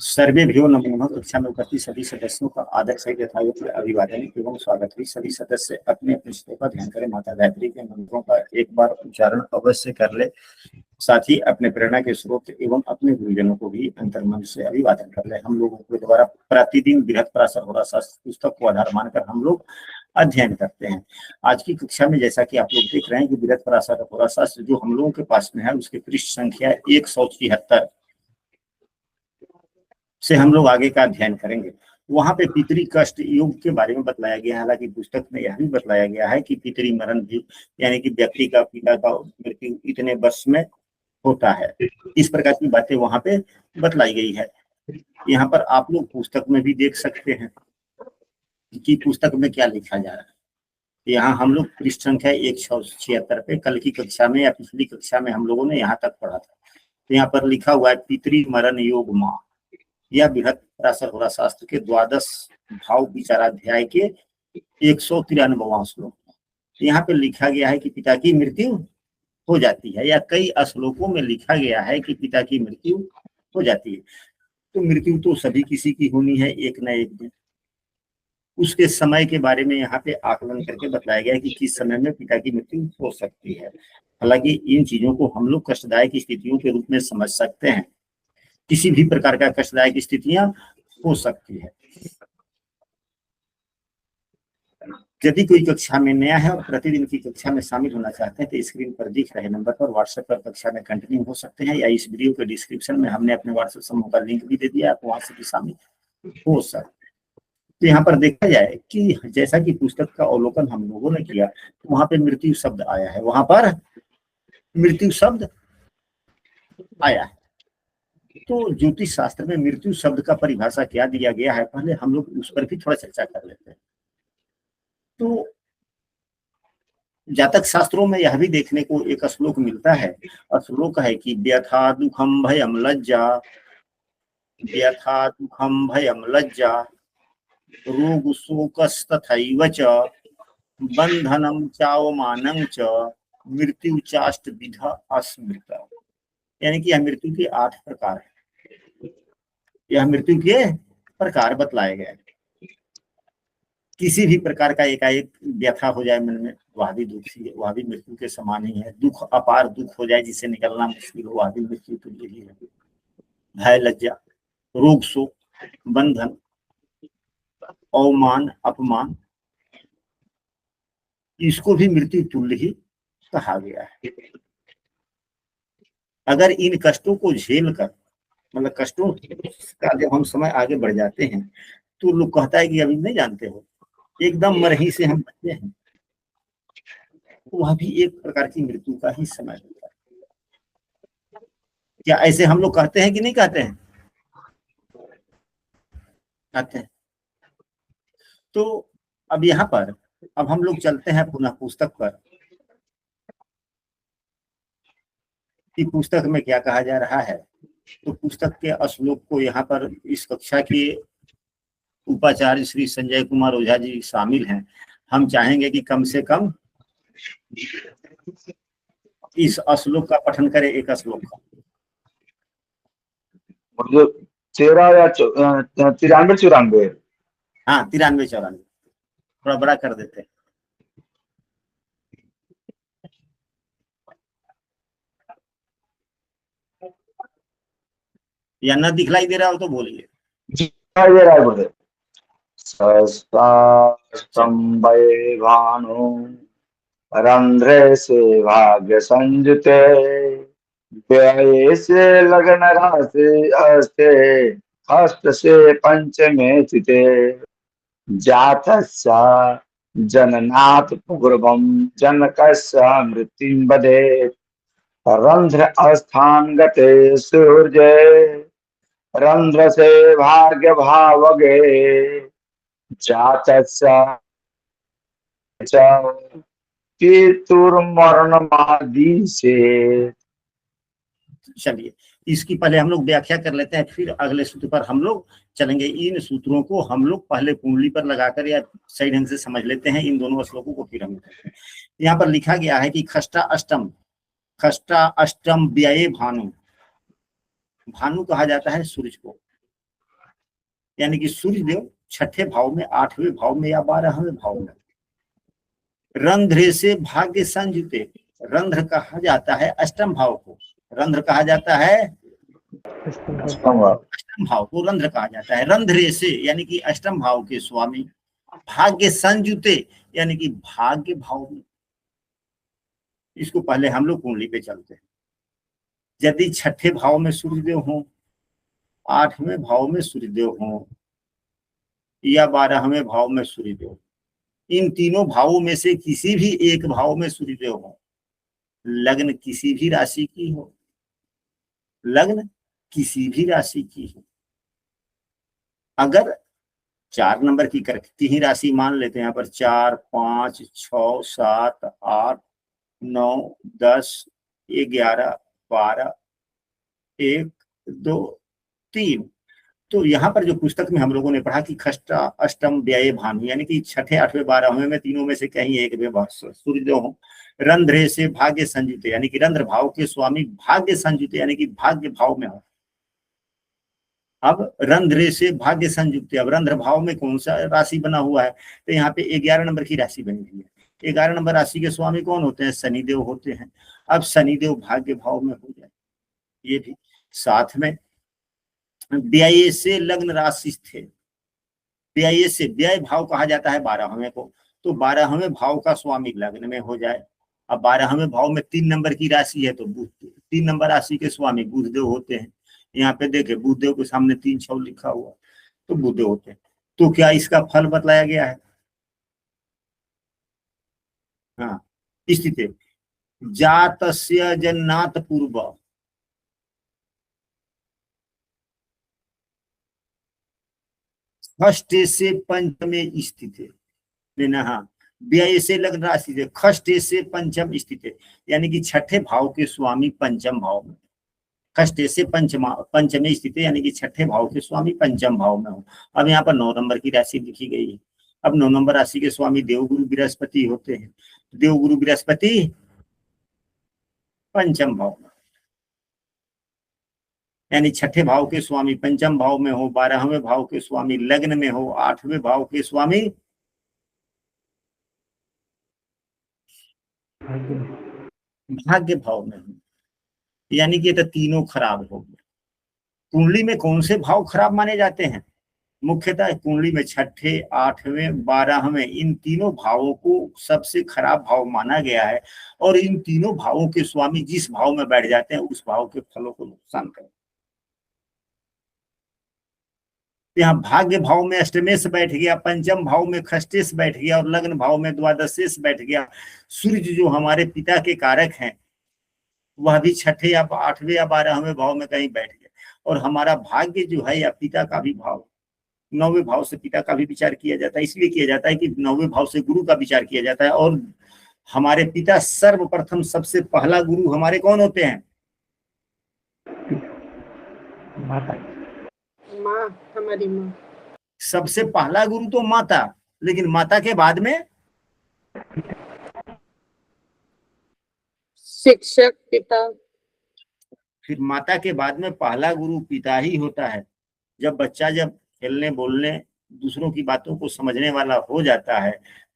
सर्वेभ्यो नमो नमः। कक्षा में उपस्थित सभी सदस्यों का आदर सहित यथायोग्य अभिवादन एवं स्वागत है। सभी सदस्य अपने अपने स्तर का ध्यान करें। माता गायत्री के मंत्रों का एक बार उच्चारण अवश्य कर ले। साथ ही अपने प्रेरणा के स्रोत एवं अपने गुरुजनों को भी अंतर्मन से अभिवादन कर ले। हम लोगों के द्वारा प्रतिदिन बृहत्पराशर होरा शास्त्र पुस्तक को आधार मानकर हम लोग अध्ययन करते हैं। आज की कक्षा में जैसा कि आप लोग देख रहे हैं कि बृहत्पराशर होरा शास्त्र जो हम लोगों के पास में है उसके पृष्ठ संख्या 173 से हम लोग आगे का अध्ययन करेंगे। वहां पे पितरी कष्ट योग के बारे में बतलाया गया है। हालांकि पुस्तक में यह भी बतलाया गया है कि पितरी मरण भी यानी कि व्यक्ति का पिता का मृत्यु इतने वर्ष में होता है, इस प्रकार की बातें वहां पे बतलाई गई है। यहाँ पर आप लोग पुस्तक में भी देख सकते हैं कि पुस्तक में क्या लिखा जा रहा है। यहाँ हम लोग पृष्ठ संख्या 176 पे कल की कक्षा में या पिछली कक्षा में हम लोगों ने यहाँ तक पढ़ा था। तो यहाँ पर लिखा हुआ है पितरी मरण योग माँ। यह बृहत्पराशर होरा शास्त्र के 12 भाव विचाराध्याय के 193वां श्लोक। यहाँ पे लिखा गया है कि पिता की मृत्यु हो जाती है, या कई श्लोकों में लिखा गया है कि पिता की मृत्यु हो जाती है। तो मृत्यु तो सभी किसी की होनी है एक न एक दिन। उसके समय के बारे में यहाँ पे आकलन करके बताया गया है कि किस समय में पिता की मृत्यु हो सकती है। हालांकि इन चीजों को हम लोग कष्टदायक स्थितियों के रूप में समझ सकते हैं। किसी भी प्रकार का कष्टदायक स्थितियां हो सकती है। यदि कोई कक्षा में नया है और प्रतिदिन की कक्षा में शामिल होना चाहते हैं तो स्क्रीन पर दिख रहे नंबर पर व्हाट्सएप पर कक्षा में कंटिन्यू हो सकते हैं, या इस वीडियो के डिस्क्रिप्शन में हमने अपने व्हाट्सएप समूह का लिंक भी दे दिया, आप वहां से भी शामिल हो सकते हैं। तो यहाँ पर देखा जाए कि जैसा कि पुस्तक का अवलोकन हम लोगों ने किया तो वहां पे मृत्यु शब्द आया है, वहां पर मृत्यु शब्द आया है। तो ज्योतिष शास्त्र में मृत्यु शब्द का परिभाषा क्या दिया गया है, पहले हम लोग उस पर भी थोड़ा चर्चा कर लेते हैं। तो जातक शास्त्रों में यह भी देखने को एक श्लोक मिलता है, और श्लोक है कि व्यथा दुखम भयम लज्जा, व्यथा दुखम भयम लज्जा, रोग शोकस्तथैव च, बंधनम चावमानं च, मृत्यु चाष्ट विधा अस्मृता। यानी कि यह मृत्यु के 8 प्रकार है। यह मृत्यु के प्रकार बतलाए गए। किसी भी प्रकार का एकाएक व्यथा हो जाए मन में, वह भी दुख ही है, वह भी मृत्यु के समान ही है। दुख, अपार दुख हो जाए जिससे निकलना मुश्किल हो, वह भी मृत्यु तुल्य ही है। भय, लज्जा, रोग, शोक, बंधन, अवमान, अपमान, इसको भी मृत्यु तुल्य ही कहा गया है। अगर इन कष्टों को झेल कर, मतलब कष्टों का जब हम समय आगे बढ़ जाते हैं तो लोग कहता है कि अभी नहीं जानते हो, एकदम मरही से हम बचते हैं, वह भी एक प्रकार की मृत्यु का ही समय होता है। क्या ऐसे हम लोग कहते हैं कि नहीं कहते हैं? कहते हैं। तो अब यहाँ पर अब हम लोग चलते हैं पुनः पुस्तक पर कि पुस्तक में क्या कहा जा रहा है। तो पुस्तक के श्लोक को यहाँ पर इस कक्षा के उपाचार्य श्री संजय कुमार ओझा जी शामिल हैं। हम चाहेंगे कि कम से कम इस श्लोक का पठन करें, एक श्लोक का। मतलब 13 या 93-94? हाँ, 93-94, थोड़ा बड़ा कर देते हैं। या न दिखलाई दे रहा हो तो बोलिए। दिखाई दे रहा है बोले। संभय भानु रंध्रे से भाग्य संजुते, व्यय से लगन राशि अस्ते, हस्त से पंचमे चिते, जातस्य जननाथ पूर्वम जनकस्य मृत्युं वदेत्, रंध्र अस्थान गते सूर्ये, रंध्र से भाग्य भावगे, जातस्य पितुर्मरणमादि से। चलिए, इसकी पहले हम लोग व्याख्या कर लेते हैं, फिर अगले सूत्र पर हम लोग चलेंगे। इन सूत्रों को हम लोग पहले कुंडली पर लगाकर या सही ढंग से समझ लेते हैं इन दोनों श्लोकों को, फिर हम यहाँ पर लिखा गया है कि खष्टा अष्टम व्यय भानु। भानु कहा जाता है सूर्य को, यानी कि सूर्य देव छठे भाव में, आठवें भाव में या 12वें भाव में। रंध्रे से भाग्य संयुते, रंध्र कहा जाता है अष्टम भाव को, रंध्र कहा जाता है अष्टम भाव को रंध्र कहा जाता है। रंध्रे से यानी कि अष्टम भाव के स्वामी, भाग्य संयुते यानी कि भाग्य भाव में। इसको पहले हम लोग कुंडली पे चलते हैं। यदि छठे भाव में सूर्यदेव हो, आठवें भाव में सूर्यदेव हो या 12वें भाव में सूर्यदेव, इन तीनों भावों में से किसी भी एक भाव में सूर्यदेव हो, लग्न किसी भी राशि की हो, लग्न किसी भी राशि की हो, अगर 4 नंबर की करती ही राशि मान लेते हैं यहाँ पर 4, 5, 6, 7, 8, 9, 10, 11, 12, 1, 2, 3, तो यहाँ पर जो पुस्तक में हम लोगों ने पढ़ा कि खष्टा अष्टम व्यय भानु, यानी कि छठे, आठवें, 12वें में तीनों में से कहीं एक में सूर्यदेव हो। रंध्रे से भाग्य संयुक्त यानी कि रंध्र भाव के स्वामी भाग्य संयुक्त यानी कि भाग्य भाव में हो। अब रंध्रे से भाग्य संयुक्त, अब रंध्र भाव में कौन सा राशि बना हुआ है, तो यहाँ पे 11 नंबर की राशि बनी हुई है। 11 नंबर राशि के स्वामी कौन होते हैं? शनिदेव होते हैं। अब शनिदेव भाग्य भाव में हो जाए, ये भी साथ में व्यय से लग्न राशि थे, व्यय से, व्यय भाव कहा जाता है 12वें को, तो 12वें भाव का स्वामी लग्न में हो जाए। अब 12वें भाव में 3 नंबर की राशि है तो बुध, 3 नंबर राशि के स्वामी बुधदेव होते हैं। यहाँ पे देखे बुधदेव के सामने 3 छौ लिखा हुआ, तो बुधदेव होते हैं। तो क्या इसका फल बतलाया गया है? हाँ, स्थिति जातस्य जन्नात पूर्व, खष्टे से पंचमे स्थित है, लेना। हाँ, व्यय से लग्न राशि से खष्टे से पंचम स्थित है, यानी कि छठे भाव के स्वामी पंचम भाव में, खष्टे से पंचमे स्थित है, यानी कि छठे भाव के स्वामी पंचम भाव में हो। अब यहाँ पर 9 नंबर की राशि लिखी गई है। अब 9 नंबर राशि के स्वामी देवगुरु बृहस्पति होते हैं। देवगुरु बृहस्पति पंचम भाव में, यानी छठे भाव के स्वामी पंचम भाव में हो, 12वें भाव के स्वामी लग्न में हो, 8वें भाव के स्वामी भाग्य भाव में हो, यानी कि ये तो तीनों खराब हो गए। कुंडली में कौन से भाव खराब माने जाते हैं? मुख्यतः कुंडली में छठे, 8वें, 12वें, इन तीनों भावों को सबसे खराब भाव माना गया है, और इन तीनों भावों के स्वामी जिस भाव में बैठ जाते हैं उस भाव के फलों को नुकसान करते हैं। यहाँ भाग्य भाव में अष्टमेश बैठ गया, पंचम भाव में खष्टेश बैठ गया और लग्न भाव में द्वादशेश बैठ गया। सूर्य जो हमारे पिता के कारक हैं वह भी छठे या 8वें या 12वें भाव में कहीं बैठ गया, और हमारा भाग्य जो है या पिता का भी भाव, 9वें भाव से पिता का भी विचार किया जाता है। इसलिए किया जाता है कि 9वें भाव से गुरु का विचार किया जाता है, और हमारे पिता सर्वप्रथम सबसे पहला गुरु हमारे कौन होते हैं? माता, माँ, हमारी माँ। सबसे पहला गुरु तो माता, लेकिन माता के बाद में शिक्षक, पिता, फिर माता के बाद में पहला गुरु पिता ही होता है। जब बच्चा जब खेलने बोलने दूसरों की बातों को समझने वाला हो जाता है,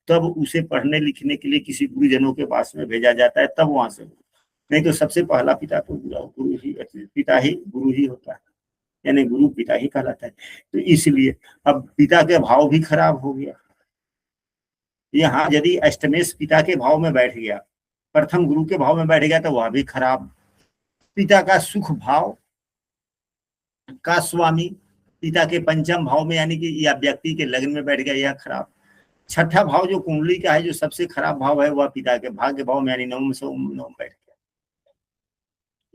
तब उसे पढ़ने लिखने के लिए किसी गुरुजनों के पास में भेजा जाता है, तब वहां से, नहीं तो सबसे पहला पिता तो गुरु ही, पिता ही गुरु ही होता है, यानी गुरु पिता ही कहलाता है। तो इसलिए अब पिता के भाव भी खराब हो गया। यहाँ यदि अष्टमेश पिता के भाव में बैठ गया, प्रथम गुरु के भाव में बैठ गया, तो वह भी खराब। पिता का सुख भाव का स्वामी पिता के पंचम भाव में, यानी कि या व्यक्ति के लग्न में बैठ गया, यह खराब। छठा भाव जो कुंडली का है, जो सबसे खराब भाव है, वह पिता के भाग्य भाव में, यानी 9 से 9 बैठ गया।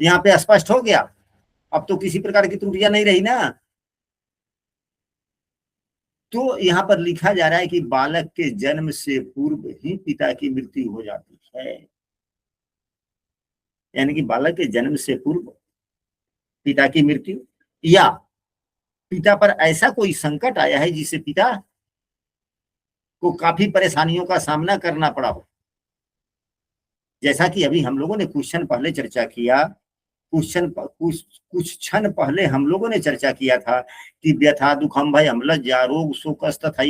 यहाँ पे स्पष्ट हो गया। अब तो किसी प्रकार की त्रुटियां नहीं रही ना। तो यहाँ पर लिखा जा रहा है कि बालक के जन्म से पूर्व ही पिता की मृत्यु हो जाती है, यानी कि बालक के जन्म से पूर्व पिता की मृत्यु, या पिता पर ऐसा कोई संकट आया है जिससे पिता को काफी परेशानियों का सामना करना पड़ा हो। जैसा कि अभी हम लोगों ने क्वेश्चन पहले चर्चा किया कुछ क्षण पहले हम लोगों ने चर्चा किया था कि व्यथा दुखम भय अम्लज्जा रोग शोक तथा